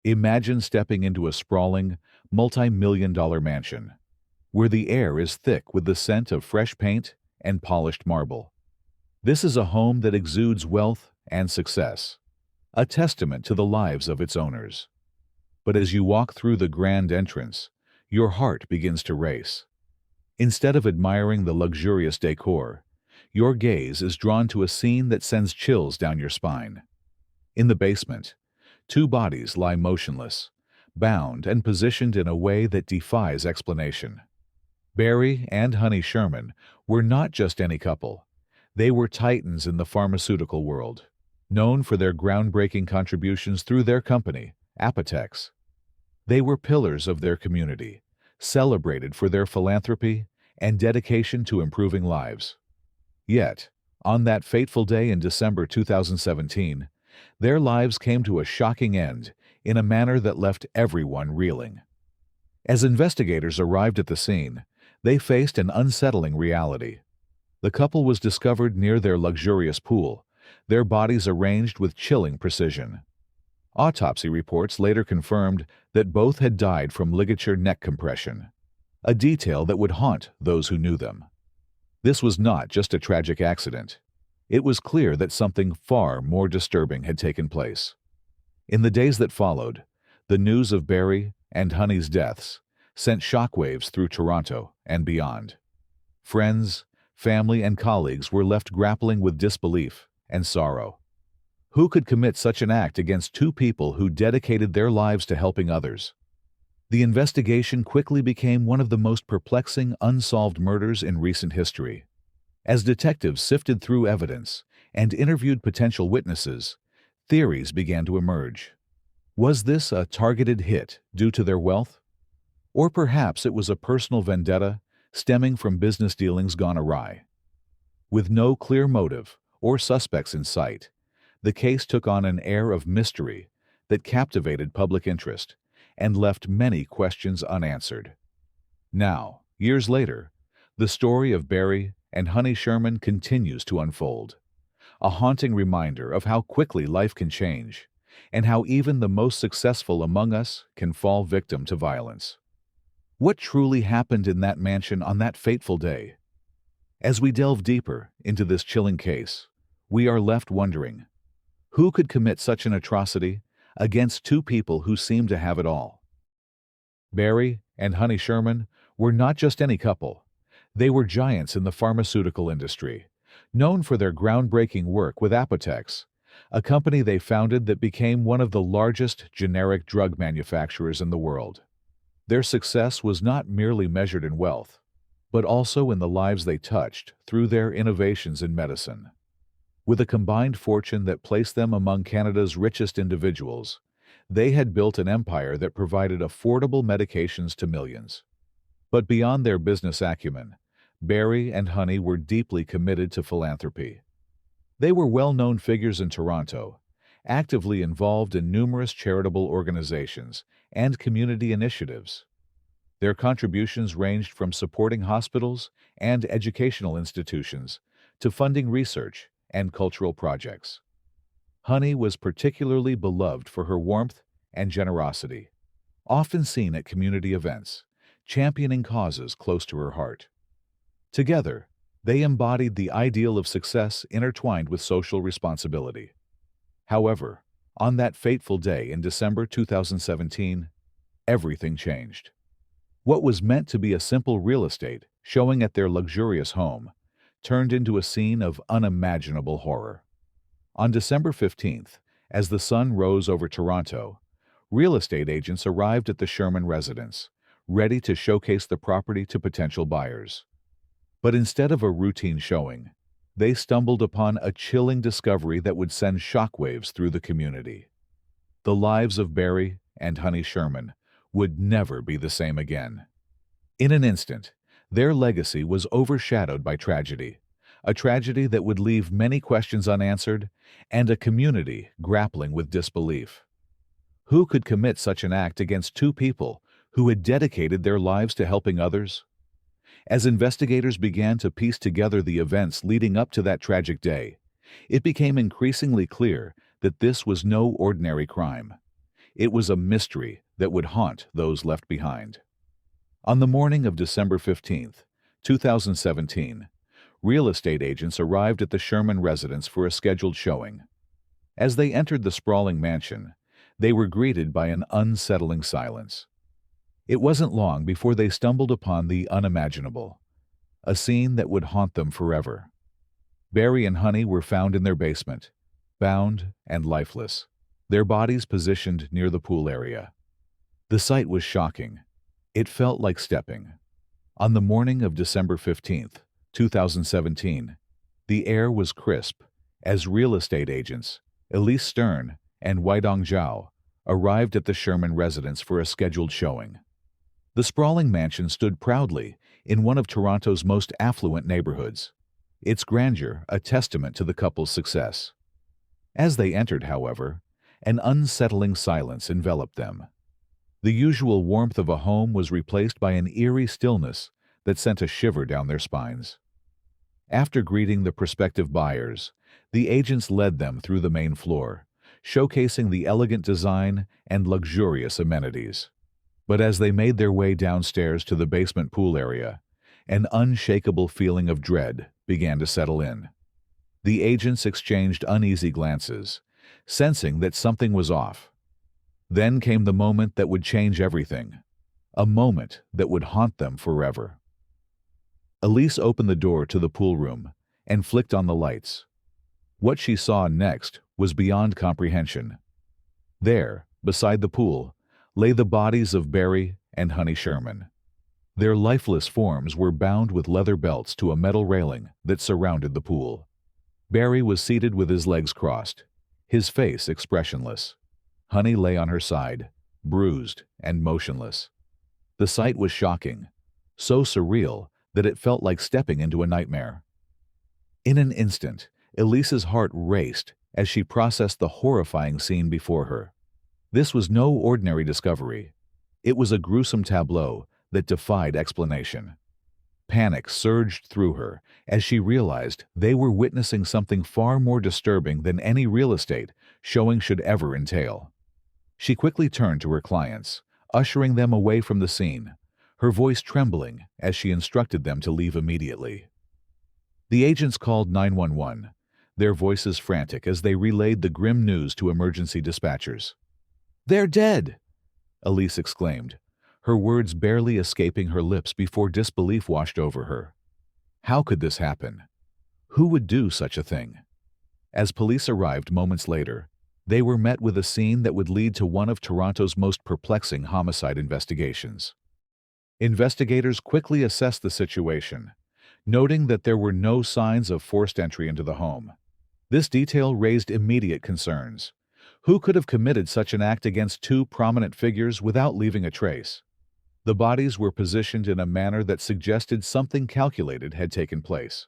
Imagine stepping into a sprawling, multi-million-dollar mansion, where the air is thick with the scent of fresh paint and polished marble. This is a home that exudes wealth and success, a testament to the lives of its owners. But as you walk through the grand entrance, your heart begins to race. Instead of admiring the luxurious decor, your gaze is drawn to a scene that sends chills down your spine. In the basement, two bodies lie motionless, bound and positioned in a way that defies explanation. Barry and Honey Sherman were not just any couple. They were titans in the pharmaceutical world, known for their groundbreaking contributions through their company, Apotex. They were pillars of their community, celebrated for their philanthropy and dedication to improving lives. Yet, on that fateful day in December 2017, their lives came to a shocking end in a manner that left everyone reeling. As investigators arrived at the scene, they faced an unsettling reality. The couple was discovered near their luxurious pool, their bodies arranged with chilling precision. Autopsy reports later confirmed that both had died from ligature neck compression, a detail that would haunt those who knew them. This was not just a tragic accident. It was clear that something far more disturbing had taken place. In the days that followed, the news of Barry and Honey's deaths sent shockwaves through Toronto and beyond. Friends, family, and colleagues were left grappling with disbelief and sorrow. Who could commit such an act against two people who dedicated their lives to helping others? The investigation quickly became one of the most perplexing unsolved murders in recent history. As detectives sifted through evidence and interviewed potential witnesses, theories began to emerge. Was this a targeted hit due to their wealth? Or perhaps it was a personal vendetta stemming from business dealings gone awry? With no clear motive or suspects in sight, the case took on an air of mystery that captivated public interest and left many questions unanswered. Now, years later, the story of Barry and Honey Sherman continues to unfold, a haunting reminder of how quickly life can change and how even the most successful among us can fall victim to violence. What truly happened in that mansion on that fateful day? As we delve deeper into this chilling case, we are left wondering, who could commit such an atrocity against two people who seemed to have it all? Barry and Honey Sherman were not just any couple. They were giants in the pharmaceutical industry, known for their groundbreaking work with Apotex, a company they founded that became one of the largest generic drug manufacturers in the world. Their success was not merely measured in wealth, but also in the lives they touched through their innovations in medicine. With a combined fortune that placed them among Canada's richest individuals, they had built an empire that provided affordable medications to millions. But beyond their business acumen, Barry and Honey were deeply committed to philanthropy. They were well-known figures in Toronto, actively involved in numerous charitable organizations and community initiatives. Their contributions ranged from supporting hospitals and educational institutions to funding research and cultural projects. Honey was particularly beloved for her warmth and generosity, often seen at community events, championing causes close to her heart. Together, they embodied the ideal of success intertwined with social responsibility. However, on that fateful day in December 2017, everything changed. What was meant to be a simple real estate showing at their luxurious home turned into a scene of unimaginable horror. On December 15th, as the sun rose over Toronto, real estate agents arrived at the Sherman residence, ready to showcase the property to potential buyers. But instead of a routine showing, they stumbled upon a chilling discovery that would send shockwaves through the community. The lives of Barry and Honey Sherman would never be the same again. In an instant, their legacy was overshadowed by tragedy, a tragedy that would leave many questions unanswered and a community grappling with disbelief. Who could commit such an act against two people who had dedicated their lives to helping others? As investigators began to piece together the events leading up to that tragic day, it became increasingly clear that this was no ordinary crime. It was a mystery that would haunt those left behind. On the morning of December 15th, 2017, real estate agents arrived at the Sherman residence for a scheduled showing. As they entered the sprawling mansion, they were greeted by an unsettling silence. It wasn't long before they stumbled upon the unimaginable, a scene that would haunt them forever. Barry and Honey were found in their basement, bound and lifeless, their bodies positioned near the pool area. The sight was shocking. It felt like stepping. On the morning of December 15th, 2017, the air was crisp as real estate agents, Elise Stern and Weidong Zhao, arrived at the Sherman residence for a scheduled showing. The sprawling mansion stood proudly in one of Toronto's most affluent neighborhoods, its grandeur a testament to the couple's success. As they entered, however, an unsettling silence enveloped them. The usual warmth of a home was replaced by an eerie stillness that sent a shiver down their spines. After greeting the prospective buyers, the agents led them through the main floor, showcasing the elegant design and luxurious amenities. But as they made their way downstairs to the basement pool area, an unshakable feeling of dread began to settle in. The agents exchanged uneasy glances, sensing that something was off. Then came the moment that would change everything, a moment that would haunt them forever. Elise opened the door to the pool room and flicked on the lights. What she saw next was beyond comprehension. There, beside the pool, lay the bodies of Barry and Honey Sherman. Their lifeless forms were bound with leather belts to a metal railing that surrounded the pool. Barry was seated with his legs crossed, his face expressionless. Honey lay on her side, bruised and motionless. The sight was shocking, so surreal that it felt like stepping into a nightmare. In an instant, Elise's heart raced as she processed the horrifying scene before her. This was no ordinary discovery. It was a gruesome tableau that defied explanation. Panic surged through her as she realized they were witnessing something far more disturbing than any real estate showing should ever entail. She quickly turned to her clients, ushering them away from the scene, her voice trembling as she instructed them to leave immediately. The agents called 911, their voices frantic as they relayed the grim news to emergency dispatchers. "They're dead!" Elise exclaimed, her words barely escaping her lips before disbelief washed over her. How could this happen? Who would do such a thing? As police arrived moments later, they were met with a scene that would lead to one of Toronto's most perplexing homicide investigations. Investigators quickly assessed the situation, noting that there were no signs of forced entry into the home. This detail raised immediate concerns. Who could have committed such an act against two prominent figures without leaving a trace? The bodies were positioned in a manner that suggested something calculated had taken place.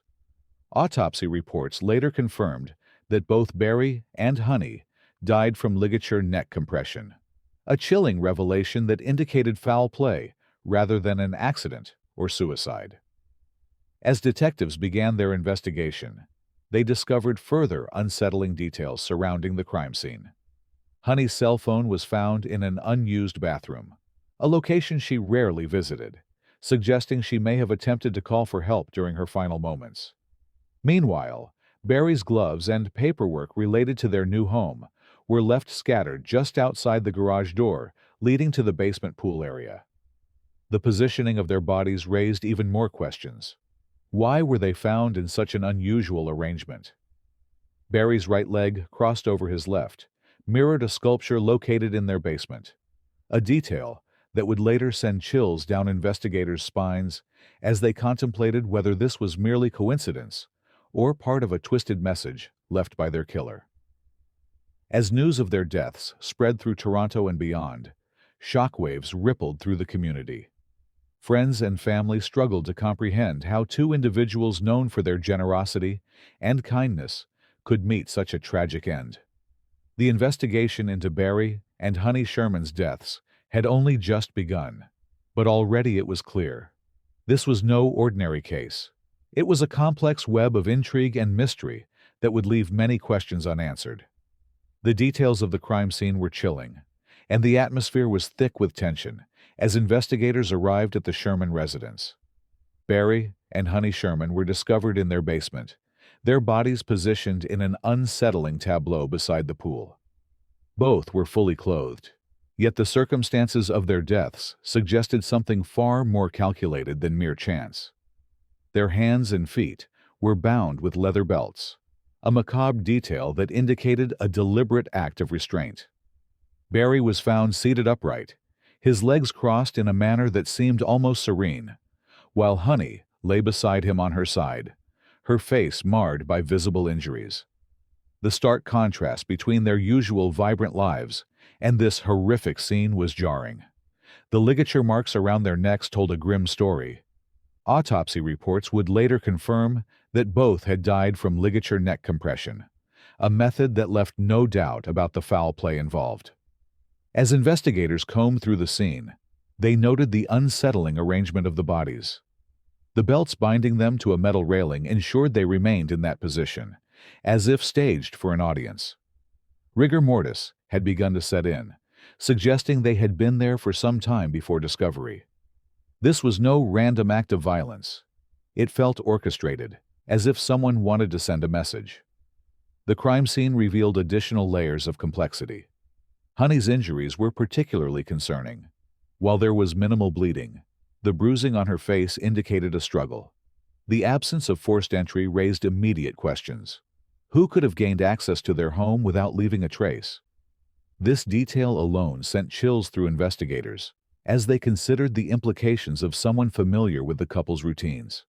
Autopsy reports later confirmed that both Barry and Honey died from ligature neck compression, a chilling revelation that indicated foul play rather than an accident or suicide. As detectives began their investigation, they discovered further unsettling details surrounding the crime scene. Honey's cell phone was found in an unused bathroom, a location she rarely visited, suggesting she may have attempted to call for help during her final moments. Meanwhile, Barry's gloves and paperwork related to their new home were left scattered just outside the garage door leading to the basement pool area. The positioning of their bodies raised even more questions. Why were they found in such an unusual arrangement? Barry's right leg, crossed over his left, mirrored a sculpture located in their basement, a detail that would later send chills down investigators' spines as they contemplated whether this was merely coincidence or part of a twisted message left by their killer. As news of their deaths spread through Toronto and beyond, shockwaves rippled through the community. Friends and family struggled to comprehend how two individuals known for their generosity and kindness could meet such a tragic end. The investigation into Barry and Honey Sherman's deaths had only just begun, but already it was clear. This was no ordinary case. It was a complex web of intrigue and mystery that would leave many questions unanswered. The details of the crime scene were chilling, and the atmosphere was thick with tension as investigators arrived at the Sherman residence. Barry and Honey Sherman were discovered in their basement, their bodies positioned in an unsettling tableau beside the pool. Both were fully clothed, yet the circumstances of their deaths suggested something far more calculated than mere chance. Their hands and feet were bound with leather belts, a macabre detail that indicated a deliberate act of restraint. Barry was found seated upright, his legs crossed in a manner that seemed almost serene, while Honey lay beside him on her side, her face marred by visible injuries. The stark contrast between their usual vibrant lives and this horrific scene was jarring. The ligature marks around their necks told a grim story. Autopsy reports would later confirm that both had died from ligature neck compression, a method that left no doubt about the foul play involved. As investigators combed through the scene, they noted the unsettling arrangement of the bodies. The belts binding them to a metal railing ensured they remained in that position, as if staged for an audience. Rigor mortis had begun to set in, suggesting they had been there for some time before discovery. This was no random act of violence. It felt orchestrated, as if someone wanted to send a message. The crime scene revealed additional layers of complexity. Honey's injuries were particularly concerning. While there was minimal bleeding, the bruising on her face indicated a struggle. The absence of forced entry raised immediate questions. Who could have gained access to their home without leaving a trace? This detail alone sent chills through investigators as they considered the implications of someone familiar with the couple's routines.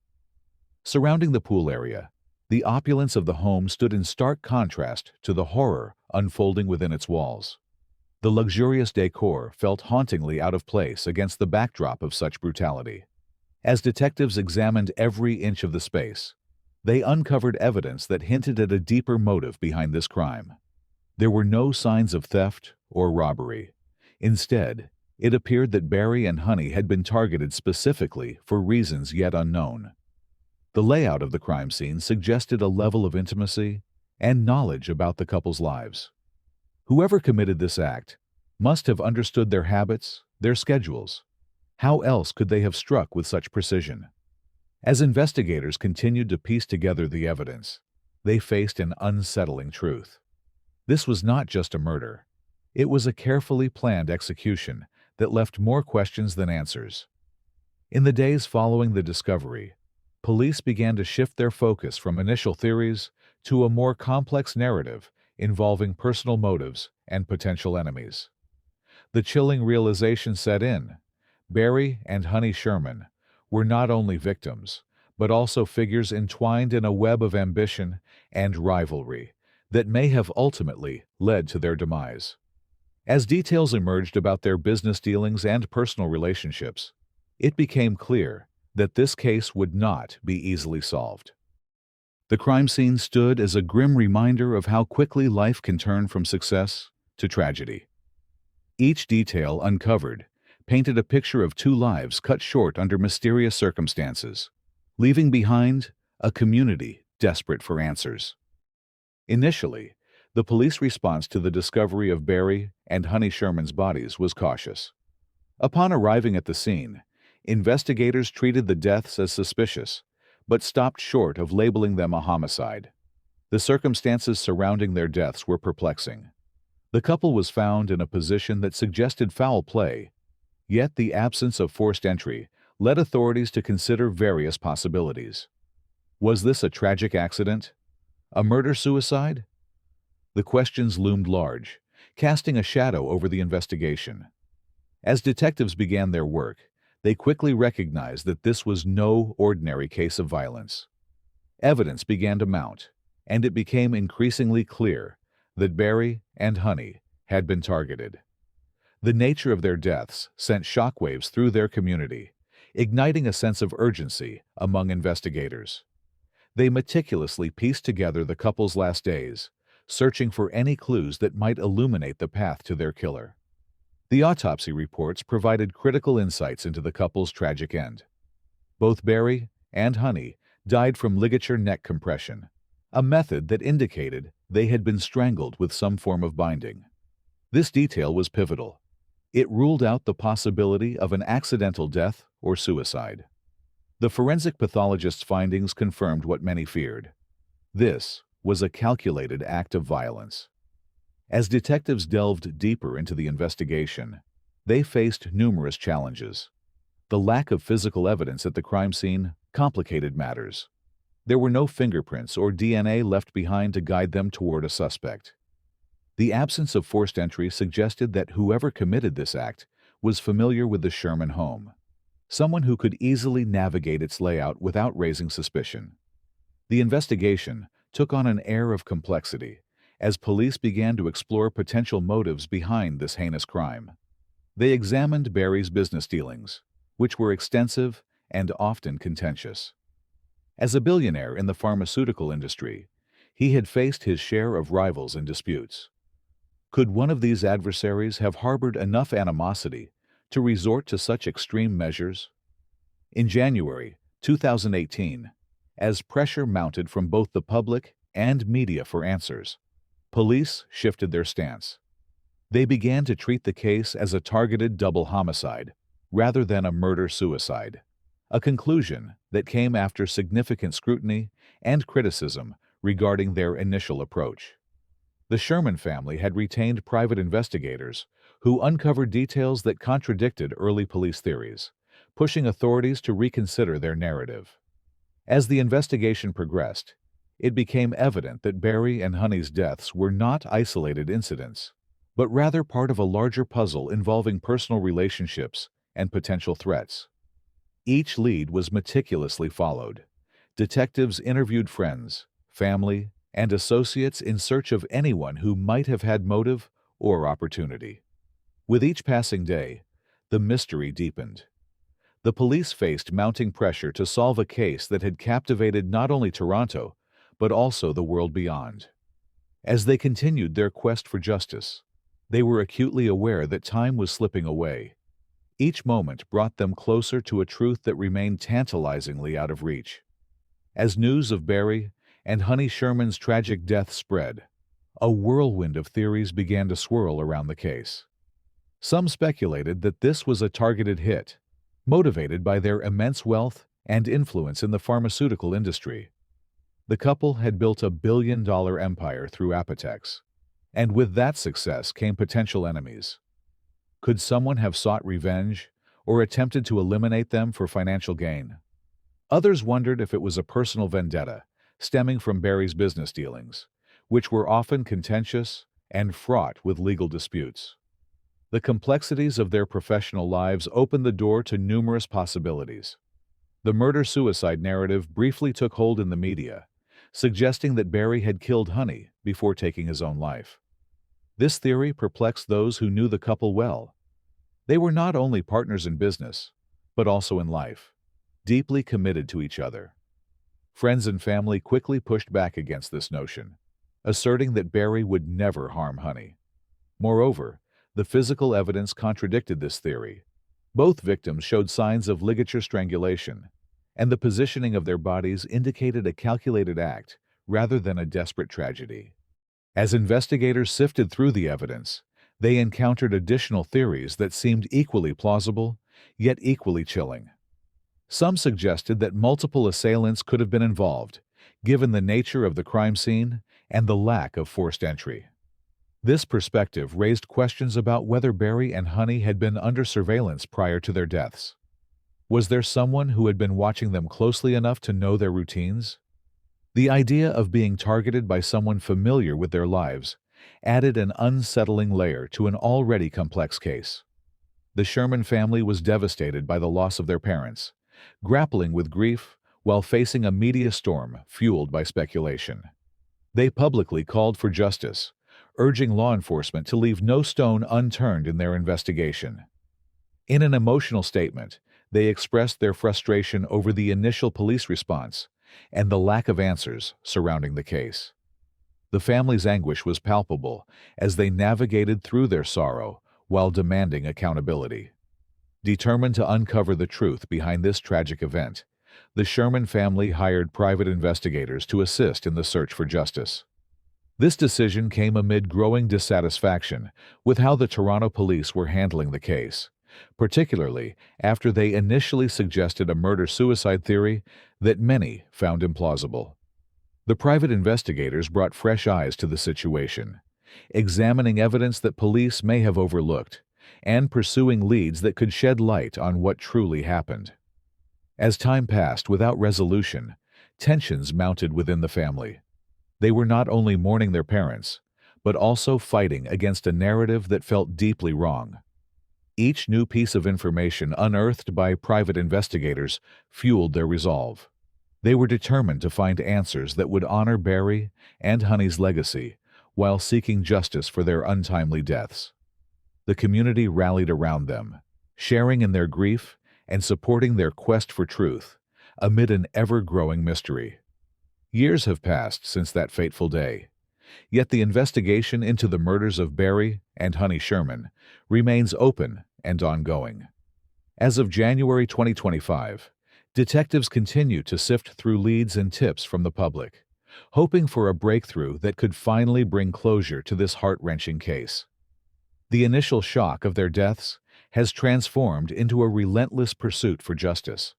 Surrounding the pool area, the opulence of the home stood in stark contrast to the horror unfolding within its walls. The luxurious decor felt hauntingly out of place against the backdrop of such brutality. As detectives examined every inch of the space, they uncovered evidence that hinted at a deeper motive behind this crime. There were no signs of theft or robbery. Instead, it appeared that Barry and Honey had been targeted specifically for reasons yet unknown. The layout of the crime scene suggested a level of intimacy and knowledge about the couple's lives. Whoever committed this act must have understood their habits, their schedules. How else could they have struck with such precision? As investigators continued to piece together the evidence, they faced an unsettling truth. This was not just a murder. It was a carefully planned execution that left more questions than answers. In the days following the discovery, police began to shift their focus from initial theories to a more complex narrative involving personal motives and potential enemies. The chilling realization set in. Barry and Honey Sherman were not only victims, but also figures entwined in a web of ambition and rivalry that may have ultimately led to their demise. As details emerged about their business dealings and personal relationships, it became clear that this case would not be easily solved. The crime scene stood as a grim reminder of how quickly life can turn from success to tragedy. Each detail uncovered painted a picture of two lives cut short under mysterious circumstances, leaving behind a community desperate for answers. Initially, the police response to the discovery of Barry and Honey Sherman's bodies was cautious. Upon arriving at the scene, investigators treated the deaths as suspicious, but stopped short of labeling them a homicide. The circumstances surrounding their deaths were perplexing. The couple was found in a position that suggested foul play, yet the absence of forced entry led authorities to consider various possibilities. Was this a tragic accident? A murder-suicide? The questions loomed large, casting a shadow over the investigation. As detectives began their work, they quickly recognized that this was no ordinary case of violence. Evidence began to mount, and it became increasingly clear that Barry and Honey had been targeted. The nature of their deaths sent shockwaves through their community, igniting a sense of urgency among investigators. They meticulously pieced together the couple's last days, searching for any clues that might illuminate the path to their killer. The autopsy reports provided critical insights into the couple's tragic end. Both Barry and Honey died from ligature neck compression, a method that indicated they had been strangled with some form of binding. This detail was pivotal, It ruled out the possibility of an accidental death or suicide. The forensic pathologist's findings confirmed what many feared. This was a calculated act of violence. As detectives delved deeper into the investigation, they faced numerous challenges. The lack of physical evidence at the crime scene complicated matters. There were no fingerprints or DNA left behind to guide them toward a suspect. The absence of forced entry suggested that whoever committed this act was familiar with the Sherman home, someone who could easily navigate its layout without raising suspicion. The investigation took on an air of complexity as police began to explore potential motives behind this heinous crime. They examined Barry's business dealings, which were extensive and often contentious. As a billionaire in the pharmaceutical industry, he had faced his share of rivals and disputes. Could one of these adversaries have harbored enough animosity to resort to such extreme measures? In January 2018, as pressure mounted from both the public and media for answers, police shifted their stance. They began to treat the case as a targeted double homicide rather than a murder-suicide, a conclusion that came after significant scrutiny and criticism regarding their initial approach. The Sherman family had retained private investigators who uncovered details that contradicted early police theories, pushing authorities to reconsider their narrative. As the investigation progressed, it became evident that Barry and Honey's deaths were not isolated incidents, but rather part of a larger puzzle involving personal relationships and potential threats. Each lead was meticulously followed. Detectives interviewed friends, family, and associates in search of anyone who might have had motive or opportunity. With each passing day, the mystery deepened. The police faced mounting pressure to solve a case that had captivated not only Toronto, but also the world beyond. As they continued their quest for justice, they were acutely aware that time was slipping away. Each moment brought them closer to a truth that remained tantalizingly out of reach. As news of Barry and Honey Sherman's tragic death spread, a whirlwind of theories began to swirl around the case. Some speculated that this was a targeted hit, motivated by their immense wealth and influence in the pharmaceutical industry. The couple had built a billion-dollar empire through Apotex, and with that success came potential enemies. Could someone have sought revenge or attempted to eliminate them for financial gain? Others wondered if it was a personal vendetta stemming from Barry's business dealings, which were often contentious and fraught with legal disputes. The complexities of their professional lives opened the door to numerous possibilities. The murder-suicide narrative briefly took hold in the media, suggesting that Barry had killed Honey before taking his own life. This theory perplexed those who knew the couple well. They were not only partners in business, but also in life, deeply committed to each other. Friends and family quickly pushed back against this notion, asserting that Barry would never harm Honey. Moreover, the physical evidence contradicted this theory. Both victims showed signs of ligature strangulation, and the positioning of their bodies indicated a calculated act rather than a desperate tragedy. As investigators sifted through the evidence, they encountered additional theories that seemed equally plausible, yet equally chilling. Some suggested that multiple assailants could have been involved, given the nature of the crime scene and the lack of forced entry. This perspective raised questions about whether Barry and Honey had been under surveillance prior to their deaths. Was there someone who had been watching them closely enough to know their routines? The idea of being targeted by someone familiar with their lives added an unsettling layer to an already complex case. The Sherman family was devastated by the loss of their parents, grappling with grief while facing a media storm fueled by speculation. They publicly called for justice, urging law enforcement to leave no stone unturned in their investigation. In an emotional statement, they expressed their frustration over the initial police response and the lack of answers surrounding the case. The family's anguish was palpable as they navigated through their sorrow while demanding accountability. Determined to uncover the truth behind this tragic event, the Sherman family hired private investigators to assist in the search for justice. This decision came amid growing dissatisfaction with how the Toronto police were handling the case, particularly after they initially suggested a murder-suicide theory that many found implausible. The private investigators brought fresh eyes to the situation, examining evidence that police may have overlooked and pursuing leads that could shed light on what truly happened. As time passed without resolution, tensions mounted within the family. They were not only mourning their parents, but also fighting against a narrative that felt deeply wrong. Each new piece of information unearthed by private investigators fueled their resolve. They were determined to find answers that would honor Barry and Honey's legacy while seeking justice for their untimely deaths. The community rallied around them, sharing in their grief and supporting their quest for truth amid an ever-growing mystery. Years have passed since that fateful day, yet the investigation into the murders of Barry and Honey Sherman remains open and ongoing. As of January 2025, detectives continue to sift through leads and tips from the public, hoping for a breakthrough that could finally bring closure to this heart-wrenching case. The initial shock of their deaths has transformed into a relentless pursuit for justice.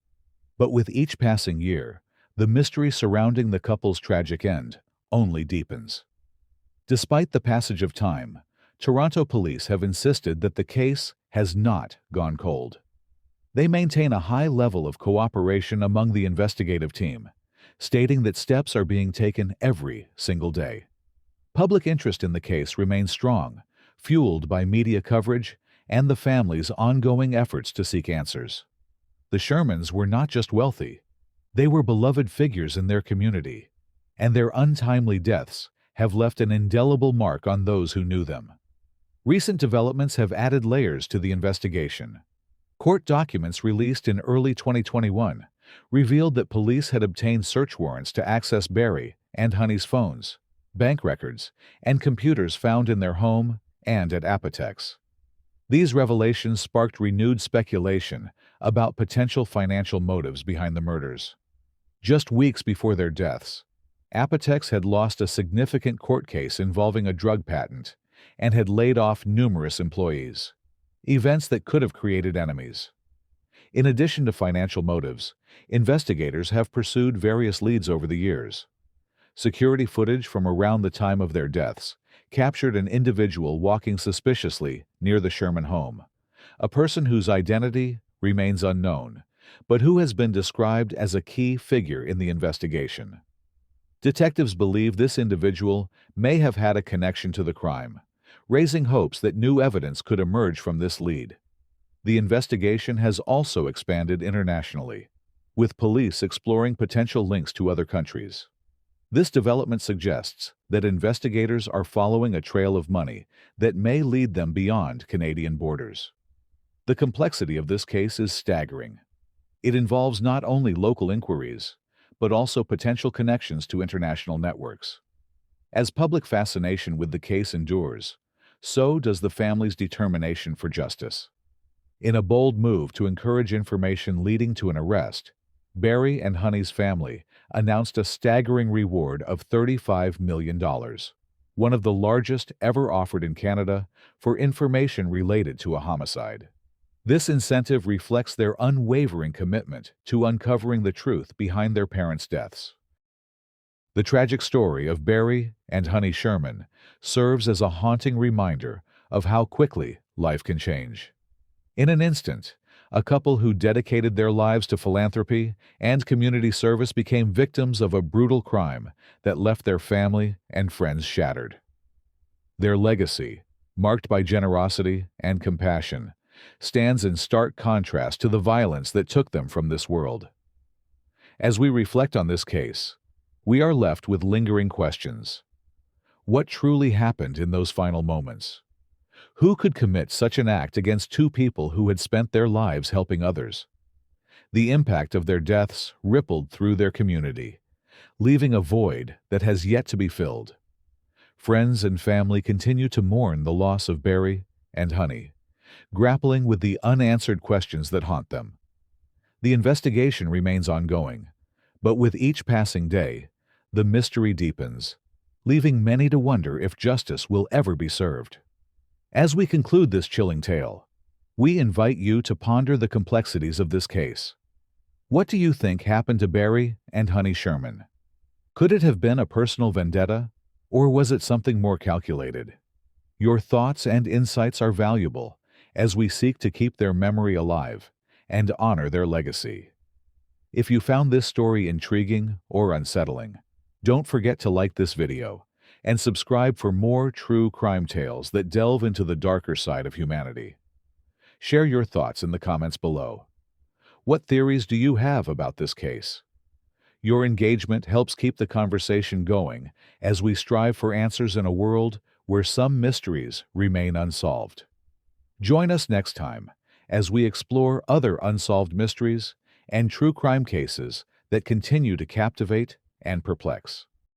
But with each passing year, the mystery surrounding the couple's tragic end only deepens. Despite the passage of time, Toronto police have insisted that the case has not gone cold. They maintain a high level of cooperation among the investigative team, stating that steps are being taken every single day. Public interest in the case remains strong, fueled by media coverage and the family's ongoing efforts to seek answers. The Shermans were not just wealthy, they were beloved figures in their community, and their untimely deaths have left an indelible mark on those who knew them. Recent developments have added layers to the investigation. Court documents released in early 2021 revealed that police had obtained search warrants to access Barry and Honey's phones, bank records, and computers found in their home and at Apotex. These revelations sparked renewed speculation about potential financial motives behind the murders. Just weeks before their deaths, Apotex had lost a significant court case involving a drug patent and had laid off numerous employees, events that could have created enemies. In addition to financial motives, investigators have pursued various leads over the years. Security footage from around the time of their deaths captured an individual walking suspiciously near the Sherman home, a person whose identity remains unknown, but who has been described as a key figure in the investigation. Detectives believe this individual may have had a connection to the crime, raising hopes that new evidence could emerge from this lead. The investigation has also expanded internationally, with police exploring potential links to other countries. This development suggests that investigators are following a trail of money that may lead them beyond Canadian borders. The complexity of this case is staggering. It involves not only local inquiries, but also potential connections to international networks. As public fascination with the case endures, so does the family's determination for justice. In a bold move to encourage information leading to an arrest, Barry and Honey's family announced a staggering reward of $35 million, one of the largest ever offered in Canada for information related to a homicide. This incentive reflects their unwavering commitment to uncovering the truth behind their parents' deaths. The tragic story of Barry and Honey Sherman serves as a haunting reminder of how quickly life can change. In an instant, a couple who dedicated their lives to philanthropy and community service became victims of a brutal crime that left their family and friends shattered. Their legacy, marked by generosity and compassion, stands in stark contrast to the violence that took them from this world. As we reflect on this case, we are left with lingering questions. What truly happened in those final moments? Who could commit such an act against two people who had spent their lives helping others? The impact of their deaths rippled through their community, leaving a void that has yet to be filled. Friends and family continue to mourn the loss of Barry and Honey, grappling with the unanswered questions that haunt them. The investigation remains ongoing, but with each passing day, the mystery deepens. leaving many to wonder if justice will ever be served. As we conclude this chilling tale, we invite you to ponder the complexities of this case. What do you think happened to Barry and Honey Sherman? Could it have been a personal vendetta, or was it something more calculated? Your thoughts and insights are valuable as we seek to keep their memory alive and honor their legacy. If you found this story intriguing or unsettling, don't forget to like this video and subscribe for more true crime tales that delve into the darker side of humanity. Share your thoughts in the comments below. What theories do you have about this case? Your engagement helps keep the conversation going as we strive for answers in a world where some mysteries remain unsolved. Join us next time as we explore other unsolved mysteries and true crime cases that continue to captivate and perplex.